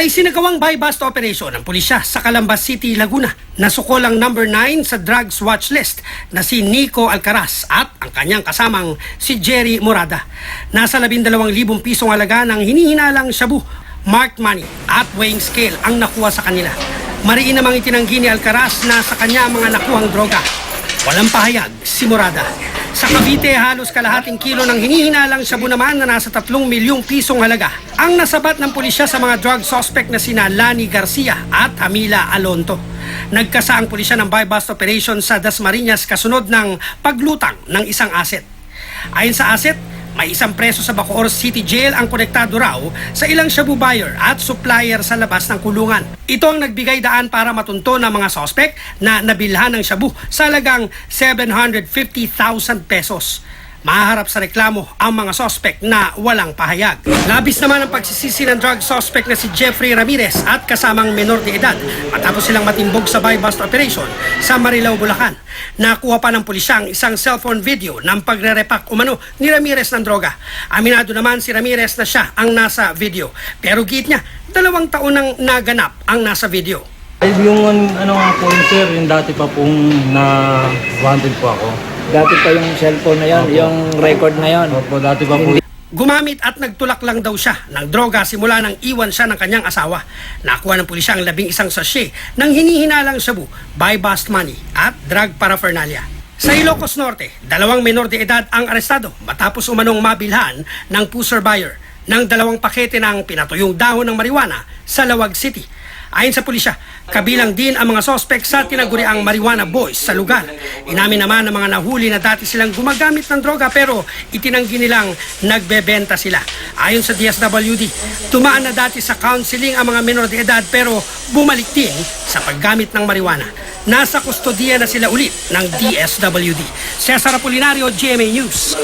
May sinagawang buy-bust operation ng pulisya sa Calambas City, Laguna. Nasukol ang number 9 sa drugs watch list na si Nico Alcaraz at ang kanyang kasamang si Jerry Morada. Nasa 12,000 pisong halaga ng hinihinalang shabu, marked money at weighing scale ang nakuha sa kanila. Mariin namang itinanggi ni Alcaraz na sa kanya ang mga nakuhang droga. Walang pahayag si Morada. Sa Cavite, halos kalahating kilo ng hinihinalang shabu naman na nasa 3 milyong pisong halaga ang nasabat ng pulisya sa mga drug suspect na sina Lani Garcia at Hamila Alonto. Nagkasa ang pulisya ng buy-bust operation sa Dasmariñas kasunod ng paglutang ng isang asset. Ayon sa asset, may isang preso sa Bacoor City Jail ang konektado raw sa ilang shabu buyer at supplier sa labas ng kulungan. Ito ang nagbigay daan para matunto ng mga suspect na nabilhan ng shabu sa halagang 750,000 pesos. Maharap sa reklamo ang mga suspect na walang pahayag. Labis naman ang pagsisisi ng drug suspect na si Jeffrey Ramirez at kasamang menor de edad matapos silang matimbog sa buy-bust operation sa Marilao, Bulacan. Nakuha pa ng pulisya ang isang cellphone video ng pagre-repack umano ni Ramirez ng droga. Aminado naman si Ramirez na siya ang nasa video. Pero git niya, 2 taon nang naganap ang nasa video. Yung ano nga po yun, sir, yung dati pa pong na-wanted po ako. Dati pa yung cellphone na yon, yung record na yon. Opo, dati pa po. Gumamit at nagtulak lang daw siya ng droga simula nang iwan siya ng kanyang asawa. Nakuha ng pulisya ang 11 sachet ng hinihinalang shabu, buy-bust money at drug paraphernalia. Sa Ilocos Norte, 2 menor de edad ang arestado matapos umanong mabilhan ng pusher buyer ng 2 pakete ng pinatuyong dahon ng marijuana sa Lawag City. Ayon sa pulisya, kabilang din ang mga sospek sa tinaguriang marijuana boys sa lugar. Inamin naman ng mga nahuli na dati silang gumagamit ng droga pero itinanggi nilang nagbebenta sila. Ayon sa DSWD, tumaan na dati sa counseling ang mga menor de edad pero bumalik din sa paggamit ng marijuana. Nasa kustodiya na sila ulit ng DSWD. Cesar Apolinario, GMA News.